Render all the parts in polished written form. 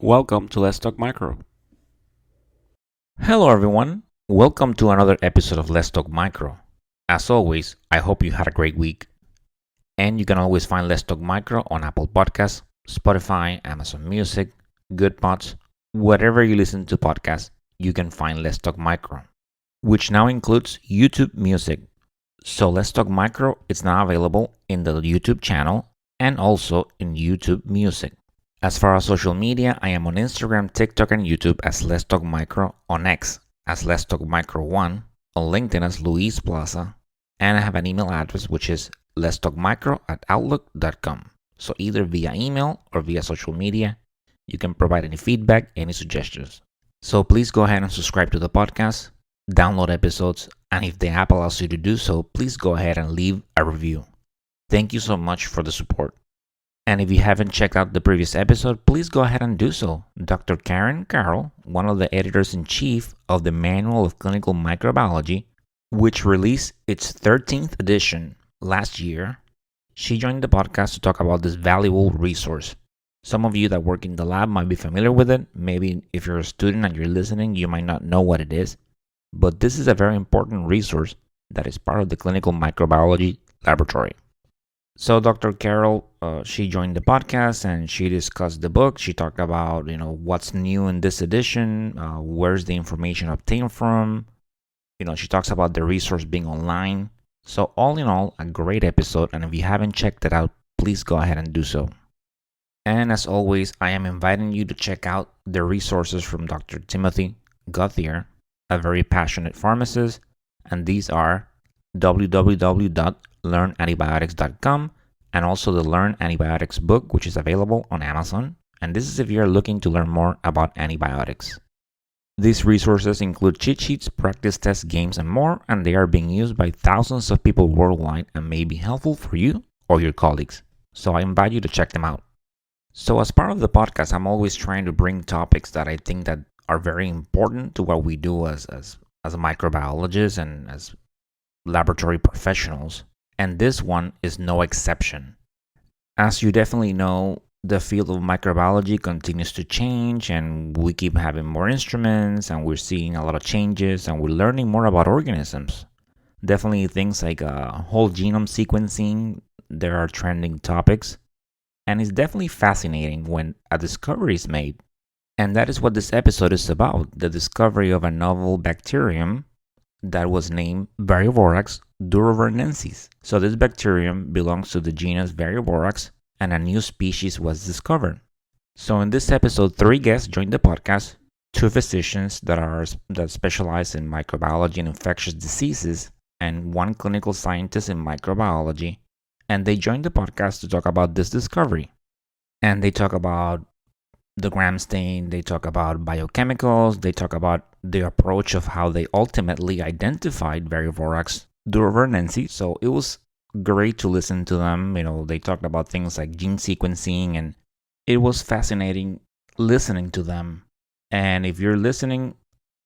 Welcome to Let's Talk Micro. Hello, everyone. Welcome to another episode of Let's Talk Micro. As always, I hope you had a great week. And you can always find Let's Talk Micro on Apple Podcasts, Spotify, Amazon Music, GoodPods, wherever you listen to podcasts, you can find Let's Talk Micro, which now includes YouTube Music. So Let's Talk Micro is now available in the YouTube channel and also in YouTube Music. As far as social media, I am on Instagram, TikTok, and YouTube as Let's Talk Micro, on X as Let's Talk Micro 1, on LinkedIn as Luis Plaza, and I have an email address which is letstalkmicro@outlook.com. So either via email or via social media, you can provide any feedback, any suggestions. So please go ahead and subscribe to the podcast, download episodes, and if the app allows you to do so, please go ahead and leave a review. Thank you so much for the support. And if you haven't checked out the previous episode, please go ahead and do so. Dr. Karen Carroll, one of the editors-in-chief of the Manual of Clinical Microbiology, which released its 13th edition last year, she joined the podcast to talk about this valuable resource. Some of you that work in the lab might be familiar with it. Maybe if you're a student and you're listening, you might not know what it is. But this is a very important resource that is part of the clinical microbiology laboratory. So Dr. Carroll, she joined the podcast and she discussed the book. She talked about, what's new in this edition, where's the information obtained from. She talks about the resource being online. So all in all, a great episode. And if you haven't checked it out, please go ahead and do so. And as always, I am inviting you to check out the resources from Dr. Timothy Gauthier, a very passionate pharmacist. And these are www.learnantibiotics.com and also the Learn Antibiotics book, which is available on Amazon. And this is if you're looking to learn more about antibiotics. These resources include cheat sheets, practice tests, games, and more, and they are being used by thousands of people worldwide and may be helpful for you or your colleagues. So I invite you to check them out. So as part of the podcast, I'm always trying to bring topics that I think that are very important to what we do as microbiologists and as laboratory professionals, and this one is no exception. As you definitely know, the field of microbiology continues to change, and we keep having more instruments, and we're seeing a lot of changes, and we're learning more about organisms. Definitely things like whole genome sequencing, there are trending topics, and it's definitely fascinating when a discovery is made. And that is what this episode is about, the discovery of a novel bacterium that was named Variovorax durovernensis. So this bacterium belongs to the genus Variovorax, and a new species was discovered. So in this episode, 3 guests joined the podcast, 2 physicians that specialize in microbiology and infectious diseases, and 1 clinical scientist in microbiology, and they joined the podcast to talk about this discovery. And they talk about the gram stain, they talk about biochemicals, they talk about the approach of how they ultimately identified Variovorax durovernensis. So it was great to listen to them. They talked about things like gene sequencing, and it was fascinating listening to them. And if you're listening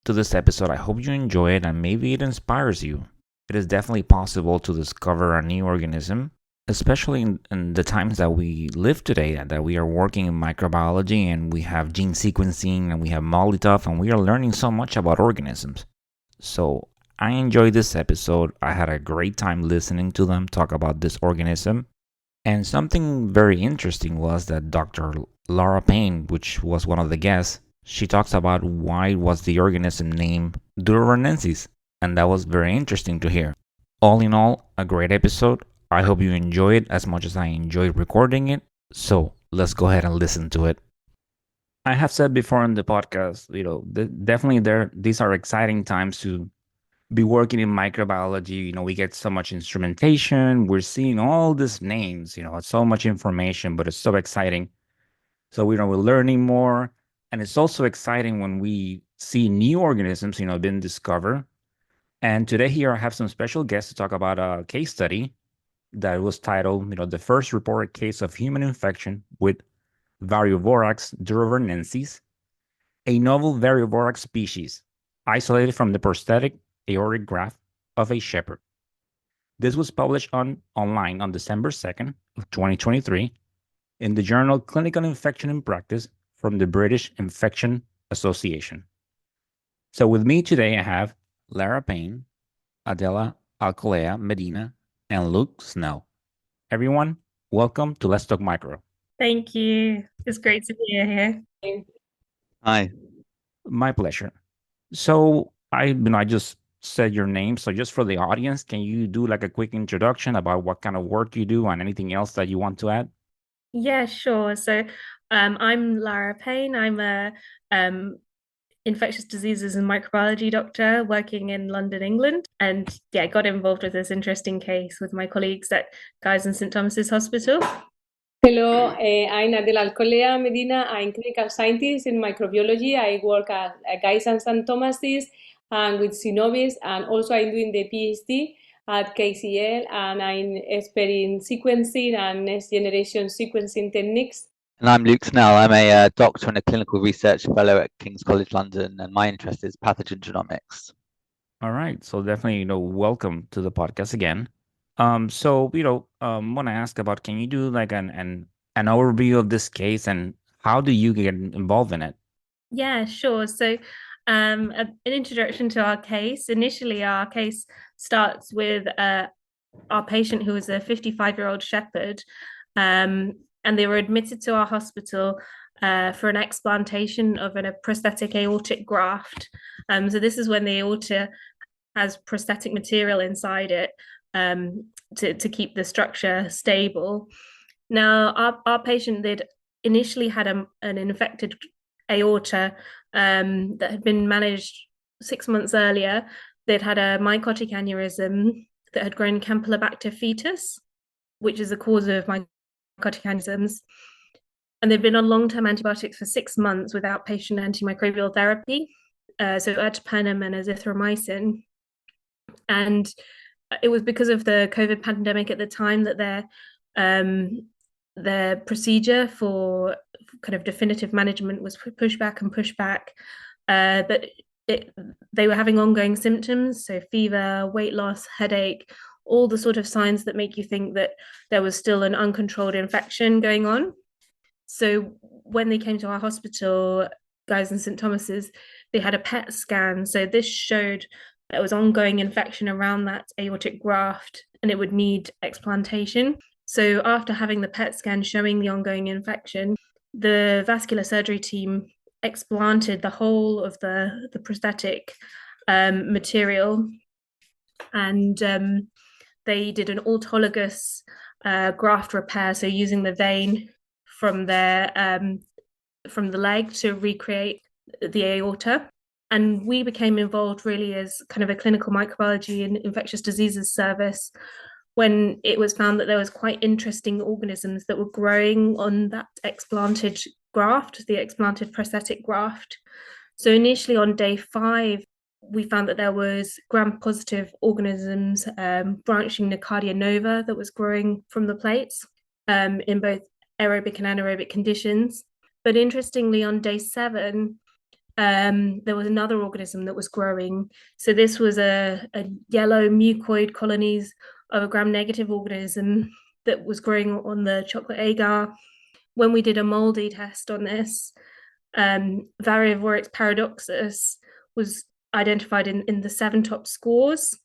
to this episode, I hope you enjoy it and maybe it inspires you. It is definitely possible to discover a new organism, especially in the times that we live today, that we are working in microbiology and we have gene sequencing and we have MALDI-TOF and we are learning so much about organisms. So I enjoyed this episode. I had a great time listening to them talk about this organism. And something very interesting was that Dr. Laura Payne, which was one of the guests, she talks about why was the organism named durovernensis. And that was very interesting to hear. All in all, a great episode. I hope you enjoy it as much as I enjoyed recording it. So let's go ahead and listen to it. I have said before in the podcast, definitely these are exciting times to be working in microbiology. We get so much instrumentation. We're seeing all these names, so much information, but it's so exciting. So, we're learning more. And it's also exciting when we see new organisms, being discovered. And today here I have some special guests to talk about a case study that was titled, the first reported case of human infection with Variovorax durovernensis, a novel Variovorax species isolated from the prosthetic aortic graft of a shepherd. This was published online on December 2nd of 2023 in the journal Clinical Infection in Practice from the British Infection Association. So with me today, I have Lara Payne, Adela Alcolea Medina, and Luke Snell. Everyone, welcome to Let's Talk Micro. Thank you. It's great to be here. Hi. My pleasure. So I just said your name. So just for the audience, can you do like a quick introduction about what kind of work you do and anything else that you want to add? Yeah, sure. So I'm Lara Payne. I'm a infectious diseases and microbiology doctor working in London, England. And yeah, got involved with this interesting case with my colleagues at Guy's and St Thomas's Hospital. Hello, I'm Adela Alcolea Medina. I'm clinical scientist in microbiology. I work at Guy's and St Thomas's and with Synovis, and also I'm doing the PhD at KCL, and I'm expert in sequencing and next generation sequencing techniques. And I'm Luke Snell. I'm a doctor and a clinical research fellow at King's College London, and my interest is pathogen genomics. All right. So definitely, welcome to the podcast again. Want to ask about, can you do like an overview of this case and how do you get involved in it? Yeah, sure. So an introduction to our case. Initially, our case starts with our patient who was a 55-year-old shepherd, and they were admitted to our hospital for an explantation of a prosthetic aortic graft. So this is when the aorta has prosthetic material inside it to keep the structure stable. Now, our patient, they'd initially had an infected aorta that had been managed 6 months earlier. They'd had a mycotic aneurysm that had grown Campylobacter fetus, which is the cause of mycotic aneurysms. And they've been on long-term antibiotics for 6 months without patient antimicrobial therapy, so ertapenem and azithromycin. And it was because of the COVID pandemic at the time that their procedure for kind of definitive management was pushed back and pushed back. But they were having ongoing symptoms, so fever, weight loss, headache, all the sort of signs that make you think that there was still an uncontrolled infection going on. So when they came to our hospital, Guy's and St Thomas's, they had a PET scan. So this showed there was ongoing infection around that aortic graft and it would need explantation. So after having the PET scan showing the ongoing infection, the vascular surgery team explanted the whole of the prosthetic material, and they did an autologous graft repair, so using the vein from the leg to recreate the aorta. And we became involved really as kind of a clinical microbiology and infectious diseases service when it was found that there was quite interesting organisms that were growing on that explanted graft, the explanted prosthetic graft. So initially on day 5, we found that there was gram-positive organisms branching Nocardia nova that was growing from the plates in both aerobic and anaerobic conditions. But interestingly, on day 7, there was another organism that was growing. So this was a yellow mucoid colonies of a gram-negative organism that was growing on the chocolate agar. When we did a MALDI test on this, Variovorax paradoxus was identified in the 7 top scores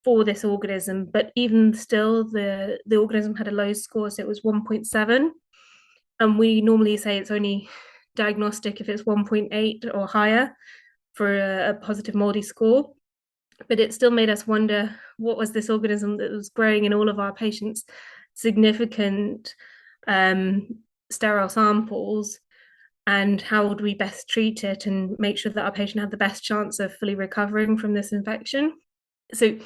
for this organism, but even still, the organism had a low score, so it was 1.7. And we normally say it's only diagnostic if it's 1.8 or higher for a positive MALDI score. But it still made us wonder, what was this organism that was growing in all of our patients' significant sterile samples, and how would we best treat it and make sure that our patient had the best chance of fully recovering from this infection? So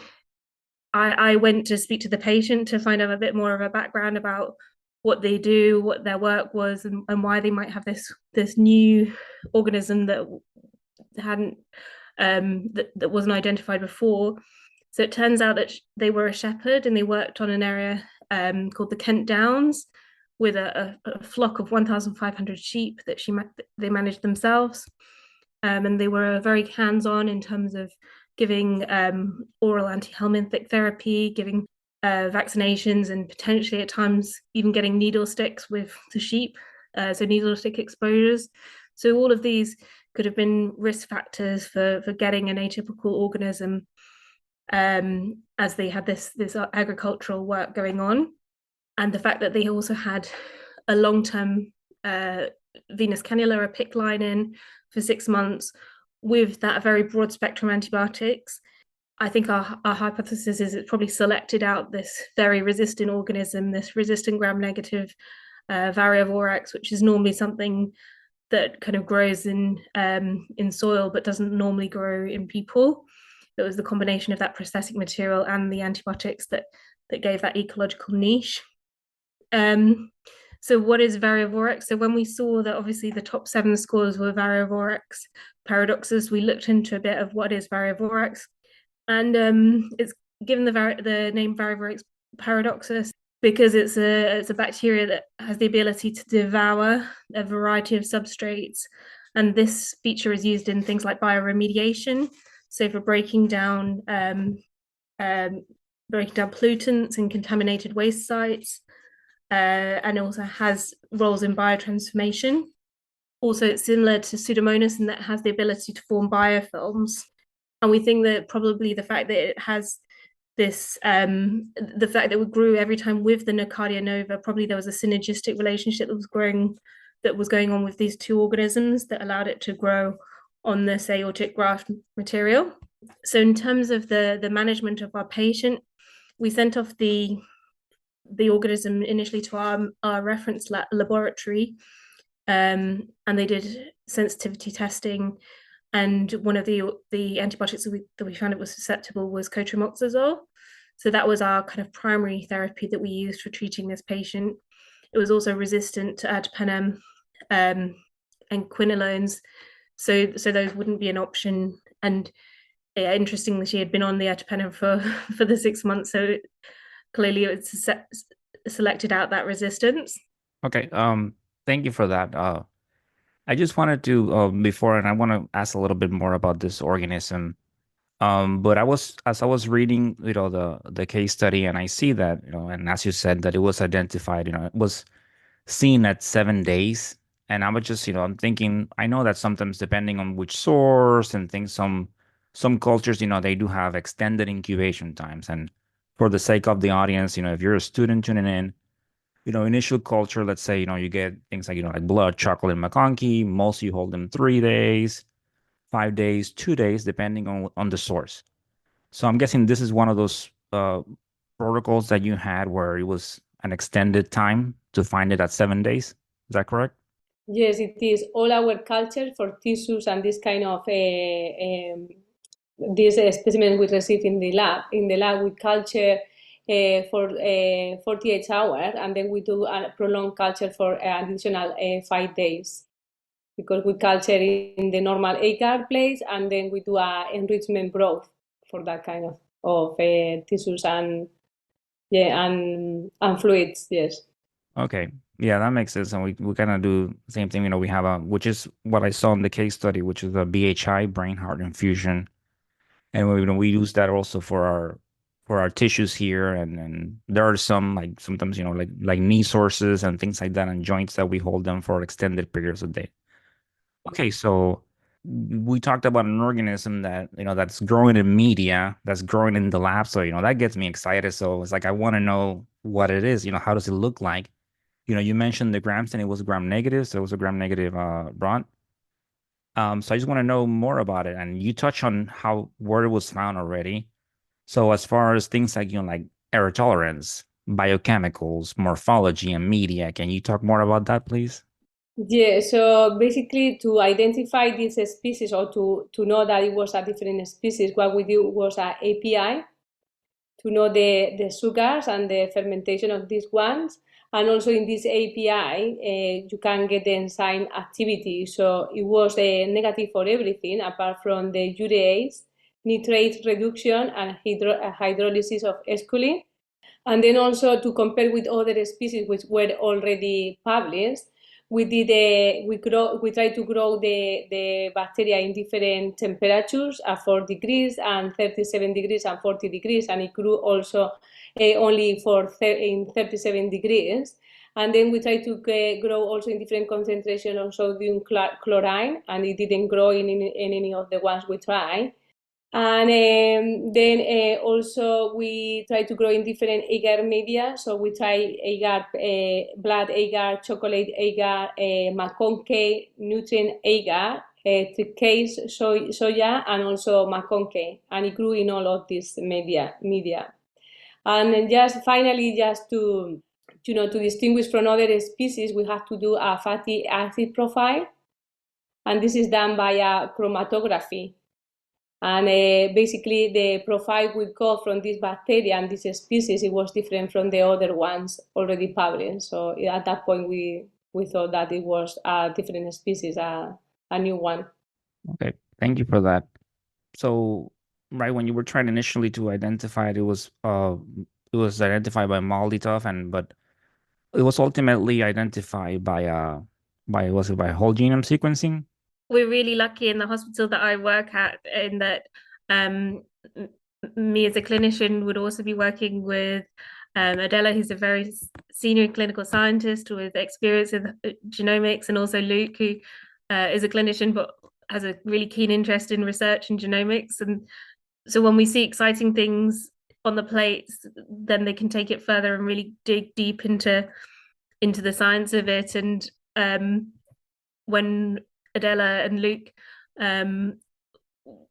I went to speak to the patient to find out a bit more of a background about what they do, what their work was, and why they might have this new organism that hadn't that wasn't identified before. So it turns out that they were a shepherd and they worked on an area called the Kent Downs with a flock of 1,500 sheep that they managed themselves. And they were very hands-on in terms of giving oral anti-helminthic therapy, giving vaccinations, and potentially at times even getting needle sticks with the sheep so needle stick exposures. So all of these could have been risk factors for getting an atypical organism as they had this agricultural work going on. And the fact that they also had a long-term venous cannula, a PICC line in for 6 months with that very broad spectrum antibiotics. I think our hypothesis is it probably selected out this very resistant organism, this resistant gram-negative Variovorax, which is normally something that kind of grows in soil but doesn't normally grow in people. It was the combination of that prosthetic material and the antibiotics that gave that ecological niche. So what is Variovorax? So when we saw that obviously the top 7 scores were Variovorax paradoxus, we looked into a bit of what is Variovorax, and it's given the name Variovorax paradoxus because it's a bacteria that has the ability to devour a variety of substrates, and this feature is used in things like bioremediation, so for breaking down pollutants and contaminated waste sites. And also has roles in biotransformation. Also, it's similar to Pseudomonas in that it has the ability to form biofilms. And we think that probably the fact that it has this, the fact that it grew every time with the Nocardia nova, probably there was a synergistic relationship that was going on with these 2 organisms that allowed it to grow on this aortic graft material. So in terms of the management of our patient, we sent off the organism initially to our reference laboratory, and they did sensitivity testing, and one of the antibiotics that we found it was susceptible was cotrimoxazole. So that was our kind of primary therapy that we used for treating this patient. It was also resistant to ertapenem and quinolones, so those wouldn't be an option. And interestingly, she had been on the ertapenem for the 6 months, so clearly it's selected out that resistance. Okay, thank you for that. I just wanted to before, and I want to ask a little bit more about this organism. But as I was reading, the case study, and I see that, and as you said, that it was identified, it was seen at 7 days. And I was just, I'm thinking, I know that sometimes depending on which source and things, some cultures, they do have extended incubation times. And for the sake of the audience, if you're a student tuning in, initial culture, let's say, you get things like, like blood, chocolate, and McConkey. Most you hold them 3 days, 5 days, 2 days, depending on the source. So I'm guessing this is one of those protocols that you had where it was an extended time to find it at 7 days. Is that correct? Yes, it is. All our culture for tissues and this kind of this specimen we receive in the lab we culture for 48 hours, and then we do a prolonged culture for additional 5 days, because we culture in the normal agar place, and then we do a enrichment broth for that kind of tissues and fluids. Yes. Okay. Yeah, that makes sense. And we kind of do the same thing. We have which is what I saw in the case study, which is a BHI, brain heart infusion. And we use that also for our tissues here. And there are some, like sometimes, like knee sources and things like that, and joints that we hold them for extended periods of day. Okay, so we talked about an organism that, that's growing in media, that's growing in the lab. So, that gets me excited. So it's like, I want to know what it is, how does it look like? You mentioned the grams, and it was gram negative. So it was a gram negative bronch. So I just want to know more about it. And you touch on where it was found already. So as far as things like, like error tolerance, biochemicals, morphology, and media, can you talk more about that, please? Yeah, so basically to identify this species, or to know that it was a different species, what we did was an API to know the sugars and the fermentation of these ones. And also in this API, you can get the enzyme activity. So it was negative for everything apart from the urease, nitrate reduction, and hydrolysis of esculin. And then also to compare with other species which were already published, we tried to grow the bacteria in different temperatures at 4 degrees and 37 degrees and 40 degrees, and it grew also only in 37 degrees. And then we tried to grow also in different concentration of sodium chlorine, and it didn't grow in any of the ones we tried. And then also we try to grow in different agar media. So we try agar, blood agar, chocolate agar, McConkey, nutrient agar, triticase soya, and also McConkey. And it grew in all of these media. And just finally, just to distinguish from other species, we have to do a fatty acid profile. And this is done by a chromatography. And basically, the profile we got from this bacteria and this species, it was different from the other ones already published. So at that point, we thought that it was a different species, a new one. Okay, thank you for that. So, right when you were trying initially to identify it, it was identified by MALDI-TOF, but it was ultimately identified by whole genome sequencing? We're really lucky in the hospital that I work at, in that me as a clinician would also be working with Adela, who's a very senior clinical scientist with experience in genomics, and also Luke, who is a clinician but has a really keen interest in research and genomics. And so when we see exciting things on the plates, then they can take it further and really dig deep into the science of it. And when Adela and Luke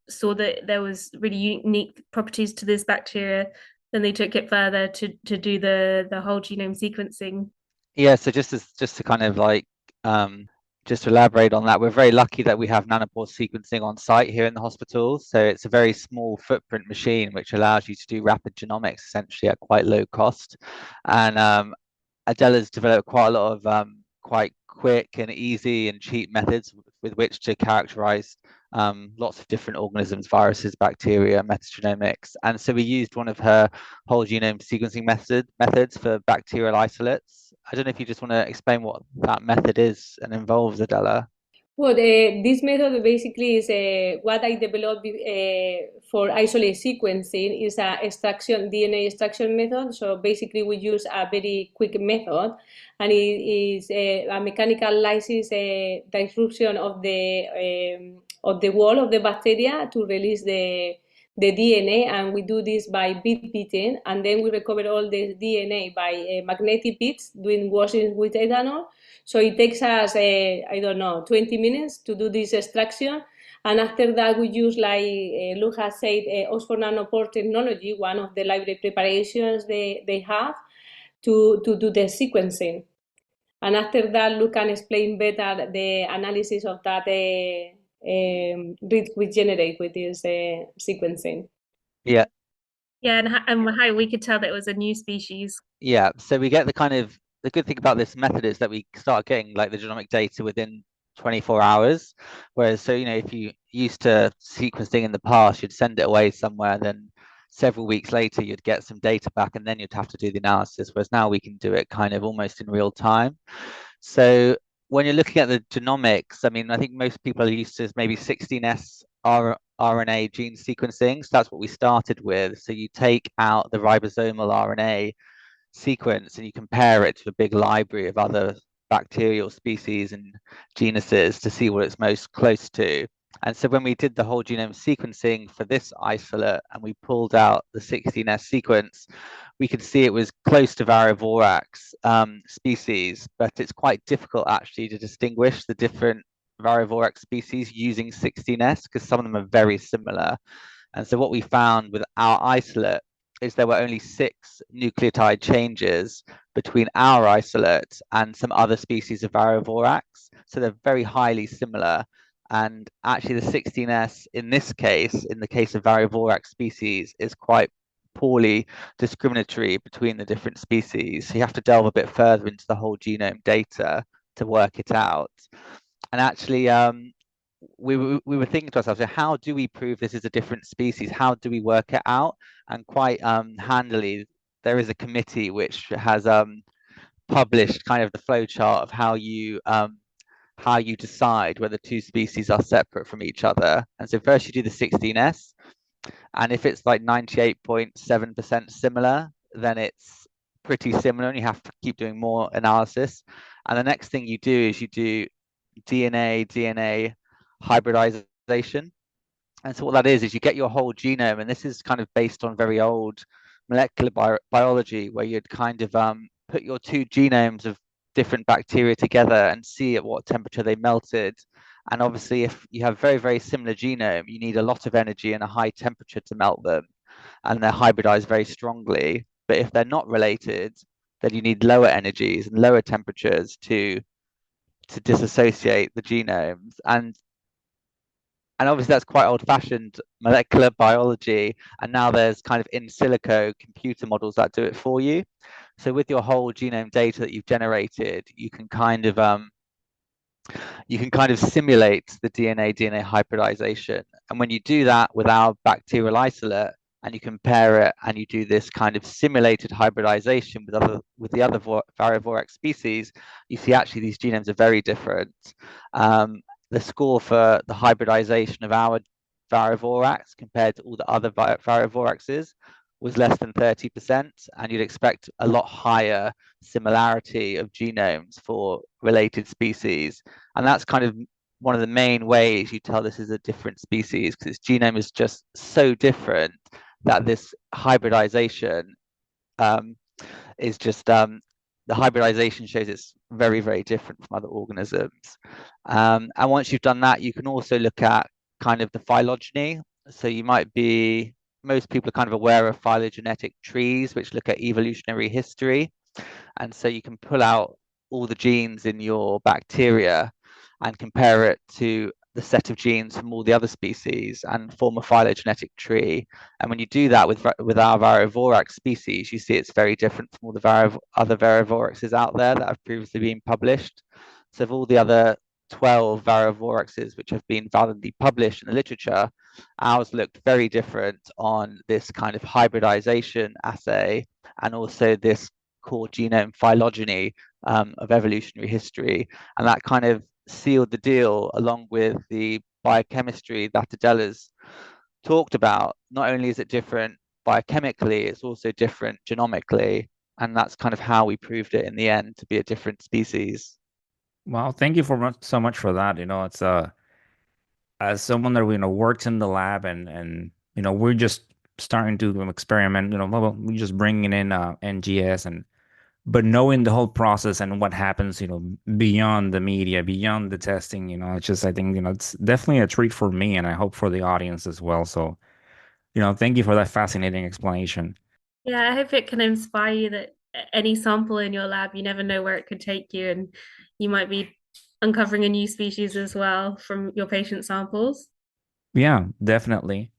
saw that there was really unique properties to this bacteria, then they took it further to do the whole genome sequencing. Yeah, so just to kind of like just to elaborate on that, we're very lucky that we have nanopore sequencing on site here in the hospital. So it's a very small footprint machine which allows you to do rapid genomics essentially at quite low cost. And Adela's developed quite a lot of quite quick and easy and cheap methods with which to characterize lots of different organisms, viruses, bacteria, metagenomics. And so we used one of her whole genome sequencing methods for bacterial isolates. I don't know if you just want to explain what that method is and involves, Adela. Well, this method basically is what I developed for isolate sequencing is a DNA extraction method. So basically we use a very quick method, and it is a mechanical lysis disruption of the wall of the bacteria to release the DNA, and we do this by bead beating, and then we recover all the DNA by magnetic beads doing washing with ethanol. So it takes us, I don't know, 20 minutes to do this extraction. And after that, we use, like Luke has said, Oxford Nanopore technology, one of the library preparations they have to do the sequencing. And after that, Luke can explain better the analysis of that read we generate with this sequencing. Yeah. Yeah, and how we could tell that it was a new species. Yeah, so we get the good thing about this method is that we start getting like the genomic data within 24 hours. Whereas, so, you know, if you used to sequencing in the past, you'd send it away somewhere, then several weeks later, you'd get some data back, and then you'd have to do the analysis. Whereas now we can do it kind of almost in real time. So when you're looking at the genomics, I mean, I think most people are used to maybe 16S RNA gene sequencing. So that's what we started with. So you take out the ribosomal RNA sequence and you compare it to a big library of other bacterial species and genuses to see what it's most close to. And so when we did the whole genome sequencing for this isolate and we pulled out the 16S sequence, we could see it was close to Variovorax species, but it's quite difficult actually to distinguish the different Variovorax species using 16S because some of them are very similar. And so what we found with our isolate is there were only 6 nucleotide changes between our isolate and some other species of Variovorax. So they're very highly similar. And actually the 16S in this case, in the case of Variovorax species, is quite poorly discriminatory between the different species. So you have to delve a bit further into the whole genome data to work it out. And actually, we were thinking to ourselves, so how do we prove this is a different species? How do we work it out? And quite handily, there is a committee which has published kind of the flowchart of how you decide whether 2 species are separate from each other. And so first you do the 16S, and if it's like 98.7% similar, then it's pretty similar, and you have to keep doing more analysis. And the next thing you do is you do DNA hybridization. And so what that is you get your whole genome, and this is kind of based on very old molecular biology, where you'd kind of put your two genomes of different bacteria together and see at what temperature they melted. And obviously, if you have very, very similar genome, you need a lot of energy and a high temperature to melt them, and they're hybridized very strongly. But if they're not related, then you need lower energies and lower temperatures to disassociate the genomes. And obviously that's quite old-fashioned molecular biology, and now there's kind of in silico computer models that do it for you. So with your whole genome data that you've generated, you can kind of simulate the DNA hybridization. And when you do that with our bacterial isolate, and you compare it and you do this kind of simulated hybridization with the other Variovorax species, you see actually these genomes are very different. The score for the hybridization of our Variovorax compared to all the other Variovoraxes was less than 30%, and you'd expect a lot higher similarity of genomes for related species. And that's kind of one of the main ways you tell this is a different species, because its genome is just so different that this hybridization is just the hybridization shows it's very, very different from other organisms. And once you've done that, you can also look at kind of the phylogeny. So most people are kind of aware of phylogenetic trees, which look at evolutionary history. And so you can pull out all the genes in your bacteria and compare it to the set of genes from all the other species and form a phylogenetic tree. And when you do that with our Variovorax species, you see it's very different from all the other Variovoraxes out there that have previously been published. So of all the other 12 Variovoraxes which have been validly published in the literature, ours looked very different on this kind of hybridization assay, and also this core genome phylogeny of evolutionary history. And that kind of sealed the deal, along with the biochemistry that Adela's talked about. Not only is it different biochemically, it's also different genomically. And that's kind of how we proved it in the end to be a different species. Well, thank you so much for that. It's as someone that works in the lab, and we're just starting to experiment. We're just bringing in NGS, but knowing the whole process and what happens, beyond the media, beyond the testing, it's just, I think, it's definitely a treat for me, and I hope for the audience as well. So, thank you for that fascinating explanation. Yeah, I hope it can inspire you that any sample in your lab, you never know where it could take you, and you might be uncovering a new species as well from your patient samples. Yeah, definitely.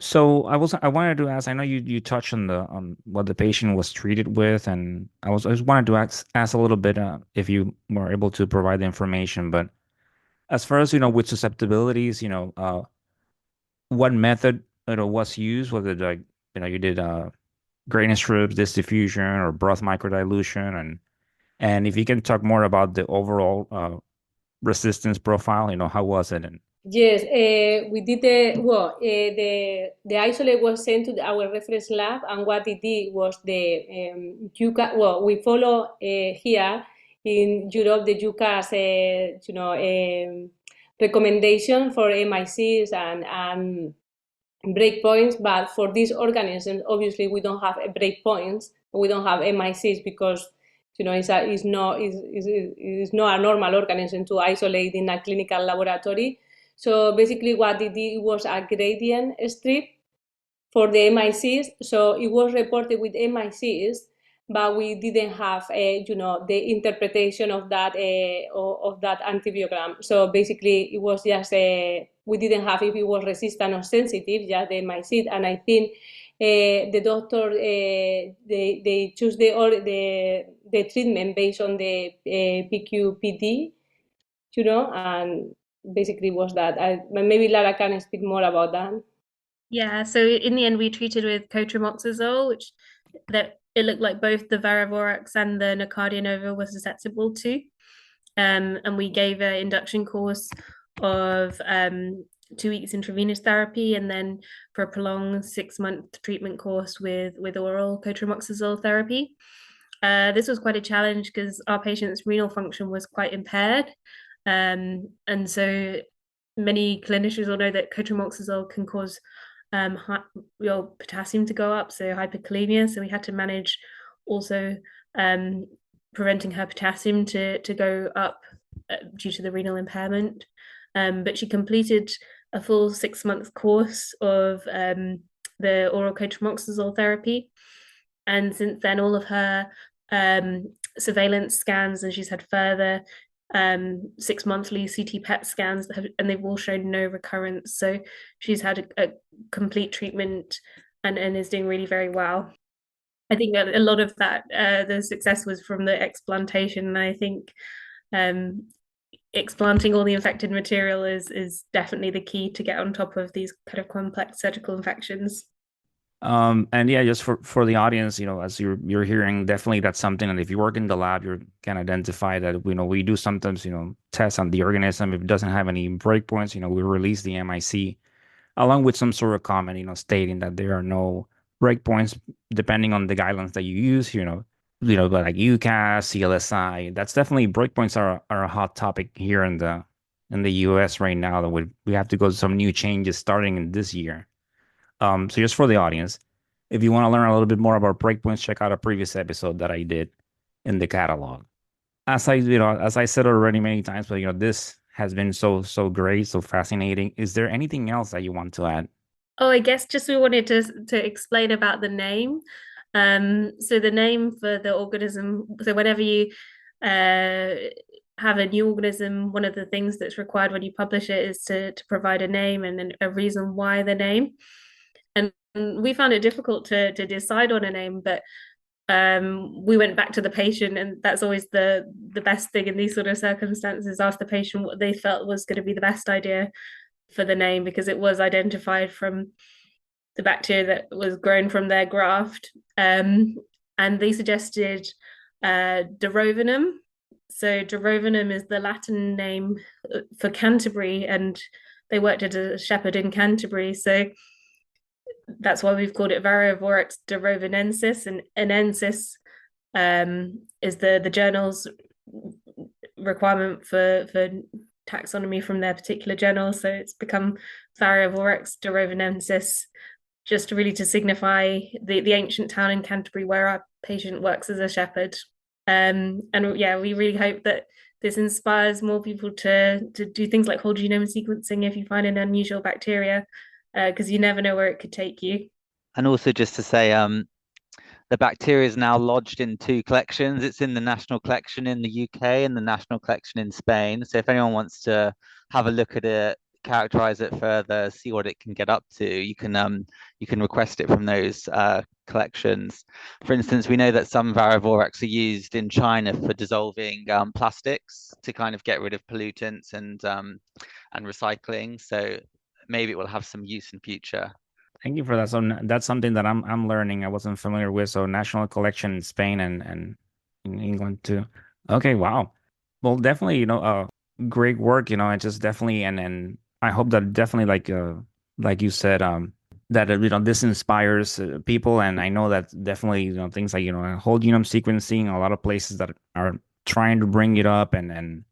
So I wanted to ask, I know you touched on what the patient was treated with, and I just wanted to ask a little bit if you were able to provide the information. But as far as with susceptibilities, what method was used? Whether like you did grain strips, disk diffusion, or broth microdilution, and if you can talk more about the overall resistance profile, how was it? And Yes, we did the isolate was sent to our reference lab, and what it did was we follow here in Europe the UCAS recommendation for MICs and breakpoints, but for these organisms, obviously we don't have breakpoints, we don't have MICs, because it's not a normal organism to isolate in a clinical laboratory. So basically what it did was a gradient strip for the MICs. So it was reported with MICs, but we didn't have the interpretation of that antibiogram. So basically it was just we didn't have if it was resistant or sensitive, just the MIC. And I think the doctor they choose the treatment based on the PQPD, and basically was that. Maybe Lara can speak more about that. Yeah, so in the end, we treated with cotrimoxazole, which it looked like both the Variovorax and the Nocardia nova were susceptible to. And we gave an induction course of 2 weeks intravenous therapy, and then for a prolonged 6-month treatment course with oral cotrimoxazole therapy. This was quite a challenge because our patient's renal function was quite impaired. And so many clinicians will know that cotrimoxazole can cause your potassium to go up, so hyperkalemia. So we had to manage also preventing her potassium to go up due to the renal impairment. But she completed a full 6-month course of the oral cotrimoxazole therapy. And since then, all of her surveillance scans, and she's had further 6-monthly CT PET scans, and they've all shown no recurrence. So she's had a complete treatment and is doing really very well. I think that a lot of that, the success was from the explantation. And I think explanting all the infected material is definitely the key to get on top of these kind of complex surgical infections. And yeah, just for the audience, as you're hearing, definitely that's something that if you work in the lab, you can identify that, we do sometimes, tests on the organism. If it doesn't have any breakpoints, we release the MIC along with some sort of comment, stating that there are no breakpoints depending on the guidelines that you use, but like UCAS, CLSI. That's definitely, breakpoints are a hot topic here in the US right now, that we have to go to some new changes starting in this year. So just for the audience, if you want to learn a little bit more about breakpoints, check out a previous episode that I did in the catalog. As I said already many times, but this has been so great, so fascinating. Is there anything else that you want to add? Oh, I guess just we wanted to explain about the name. So the name for the organism, so whenever you have a new organism, one of the things that's required when you publish it is to provide a name and then a reason why the name. And we found it difficult to decide on a name, but we went back to the patient, and that's always the best thing in these sort of circumstances. Ask the patient what they felt was going to be the best idea for the name, because it was identified from the bacteria that was grown from their graft. And they suggested durovernum. So durovernum is the Latin name for Canterbury, and they worked as a shepherd in Canterbury. So that's why we've called it Variovorax durovernensis, and enensis is the journal's requirement for taxonomy from their particular journal. So it's become Variovorax durovernensis, just really to signify the ancient town in Canterbury where our patient works as a shepherd. And yeah, we really hope that this inspires more people to do things like whole genome sequencing if you find an unusual bacteria, because you never know where it could take you. And also just to say, the bacteria is now lodged in 2 collections. It's in the National Collection in the UK and the National Collection in Spain. So if anyone wants to have a look at it, characterize it further, see what it can get up to, you can request it from those collections. For instance, we know that some Variovorax are used in China for dissolving plastics to kind of get rid of pollutants and recycling. So maybe it will have some use in future. Thank you for that. So that's something that I'm learning. I wasn't familiar with. So National Collection in Spain and in England too. Okay, wow. Well, definitely, great work. And just definitely, and I hope that definitely, like you said, that this inspires people. And I know that definitely, things like whole genome sequencing, a lot of places that are trying to bring it up and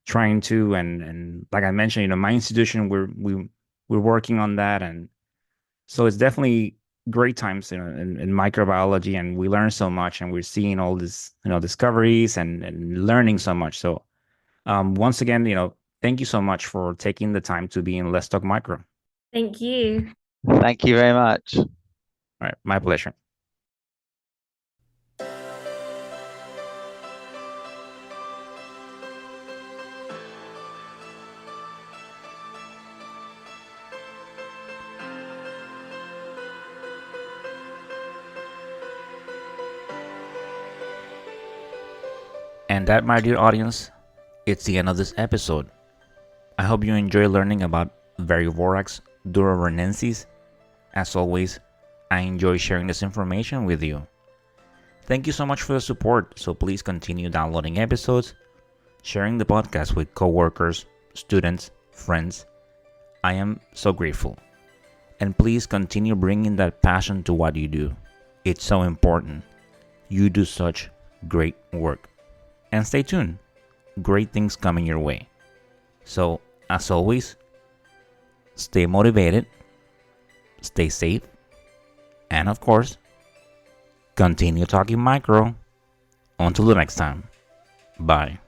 trying to, and like I mentioned, my institution, we're working on that. And so it's definitely great times in microbiology, and we learn so much, and we're seeing all this discoveries and learning so much. So once again, thank you so much for taking the time to be in Let's Talk Micro. Thank you. Thank you very much. All right, my pleasure. And that, my dear audience, it's the end of this episode. I hope you enjoy learning about Variovorax durovernensis. As always, I enjoy sharing this information with you. Thank you so much for the support, so please continue downloading episodes, sharing the podcast with coworkers, students, friends. I am so grateful. And please continue bringing that passion to what you do. It's so important. You do such great work. And stay tuned. Great things coming your way. So, as always, stay motivated, stay safe, and of course, continue talking micro. Until the next time. Bye.